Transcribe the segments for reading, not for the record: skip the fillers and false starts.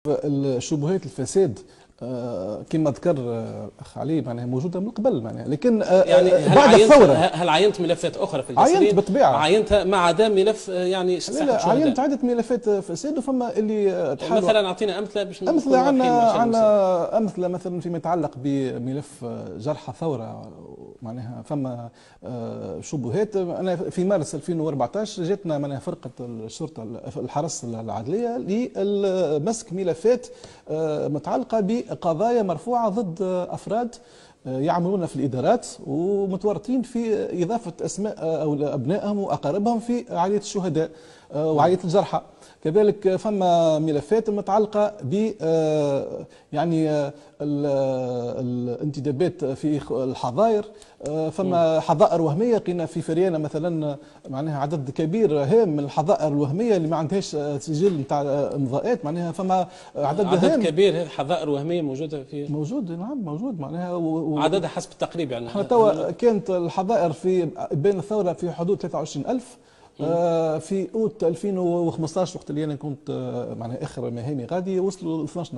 الشبهات الفساد كما ذكر الاخ علي معناها موجوده من قبل معناها، لكن يعني بعد الثوره هل عينت ملفات اخرى في الجسرين؟ عينت بالطبيعه، عينتها ما عدا ملف يعني لا عينت عده ملفات فساد، وفما اللي مثلا اعطينا امثله باش امثله عندنا امثله مثلا فيما يتعلق بملف جرحى ثوره معناها فما شبهات. انا في مارس 2014 جاتنا معناها فرقه الشرطه الحرس العدليه لمسك ملفات متعلقه بقضايا مرفوعه ضد افراد يعملون في الادارات ومتورطين في اضافه اسماء او ابنائهم واقاربهم في عائله الشهداء وعائله الجرحى. كذلك فما ملفات متعلقه ب يعني الانتدابات في الحظائر. فما حظائر وهميه لقينا في فريانه مثلا معناها عدد كبير هام من الحظائر الوهميه اللي ما عندهاش سجل نتاع امضاءات، معناها فما عدد كبير حظائر وهميه موجوده في نعم موجود معناها عددها حسب التقريب يعني. احنا توا كانت الحظائر في بين الثوره في حدود 23,000. في اوت 2015 وقت اللي انا كنت معناها اخر مهامي غادي وصلوا ل 12,000،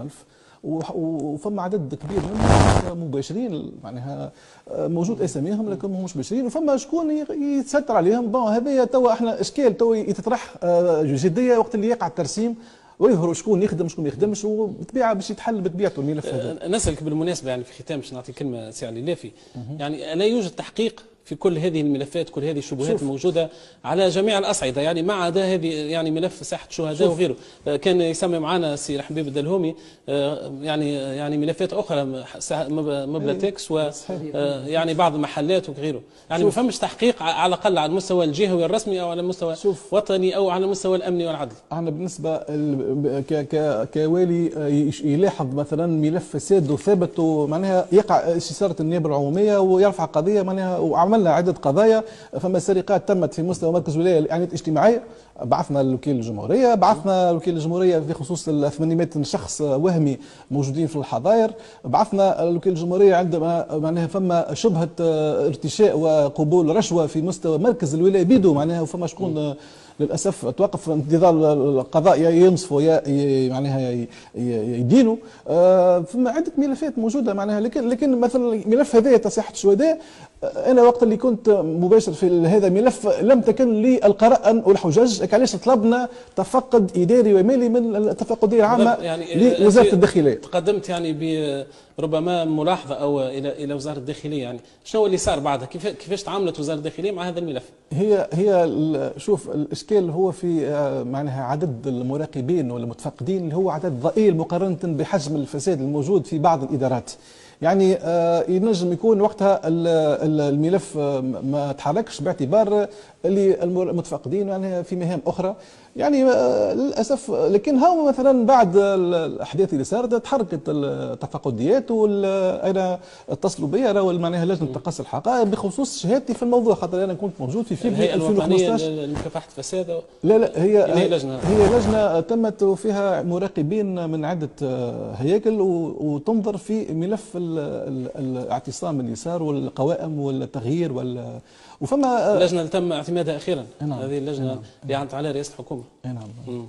وفما عدد كبير منهم مباشرين معناها موجود اساميهم لكن ماهمش مباشرين، وفما شكون يتستر عليهم. بون هذايا توا احنا اشكال توا يتطرح جديه وقت اللي يقع الترسيم ويظهروا شكون يخدم شكون ما يخدمش، وبالطبيعه باش يتحل بطبيعته الملف هذا. نسألك بالمناسبه يعني في ختام باش نعطي كلمه سي علي لافي، يعني الا يوجد تحقيق في كل هذه الملفات كل هذه الشبهات الموجوده على جميع الاصعده يعني ما عدا هذه يعني ملف ساحه الشهداء وغيره. كان يسمي معنا سي حبيب الدلهومي يعني ملفات اخرى مبلاتكس ويعني بعض المحلات وغيره، يعني ما فماش تحقيق على الاقل على المستوى الجهوي الرسمي او على المستوى الوطني او على المستوى الامني والعدل. انا بالنسبه كوالي يلاحظ مثلا ملف فساد وثابت ومعناها يقع استشاره النيابه العموميه ويرفع قضيه معناها، وعملنا عده قضايا. فما سرقات تمت في مستوى مركز ولايه للاعانات الاجتماعيه، بعثنا لوكيل الجمهوريه، بعثنا لوكيل الجمهوريه في خصوص 800 شخص وهمي موجودين في الحظائر، بعثنا لوكيل الجمهوريه عندما معناها فما شبهه ارتشاء وقبول رشوه في مستوى مركز الولايه بيدو معناها، وفما شكون للاسف توقف انتظار القضاء يا ينصفوا يا معناها يدينوا. فما عده ملفات موجوده معناها، لكن مثلا ملف هذايا تصحيح الشهداء انا وقت اللي كنت مباشر في هذا الملف لم تكن لي القراءه والحجج، علاش طلبنا تفقد اداري ومالي من التفقديه العامه يعني لوزاره الداخليه. تقدمت يعني ربما ملاحظه او الى وزاره الداخليه، يعني شنو اللي صار بعدها؟ كيفاش تعاملت وزاره الداخليه مع هذا الملف؟ هي شوف الاشكال هو في معناها عدد المراقبين والمتفقدين اللي هو عدد ضئيل مقارنه بحجم الفساد الموجود في بعض الادارات. يعني ينجم يكون وقتها الملف ما تحركش باعتبار اللي المتفقدين يعني في مهام اخرى يعني للاسف. لكن هو مثلا بعد الاحداث اللي صارت تحركت التفقديات وانا اتصلوا بي انا معناها لجنه تقصي الحقائق بخصوص شهادتي في الموضوع، خاطر انا كنت موجود في فبراير 2015 لمكافحه الفساد. لا هي لجنه تمت فيها مراقبين من عده هياكل وتنظر في ملف الاعتصام اللي صار والقوائم والتغيير وفما اللجنه اللي تم اعتمادها اخيرا. نعم. هذه اللجنه اللي اعانت عليها رئاسه الحكومه. نعم.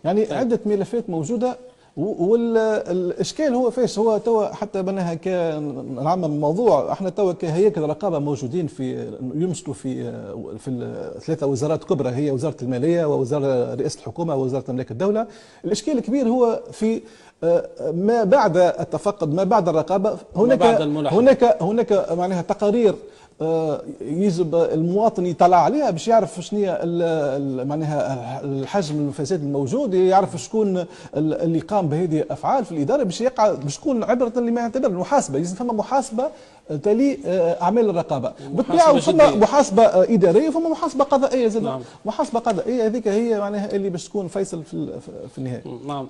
يعني عده ملفات موجوده، والاشكال هو فاش هو توا حتى بناها كنعمم الموضوع. احنا توا كهياكل رقابه موجودين يمثلوا في الثلاثه وزارات كبرى، هي وزاره الماليه ووزاره رئاسه الحكومه ووزاره املاك الدوله. الاشكال الكبير هو في ما بعد التفقد، ما بعد الرقابه. هناك معناها تقارير يجب المواطن يطلع عليها باش يعرف شنو هي معناها الحجم الفساد الموجود، يعرف شكون اللي قام بهذه الافعال في الاداره باش تكون عبره لما يعتبر المحاسبه. لازم فما محاسبه تلي اعمال الرقابه بالطبيعه، وفما محاسبه اداريه وفما محاسبه قضائيه زاد. نعم. محاسبه قضائيه هذيك هي معناها اللي باش تكون فيصل في النهايه. نعم.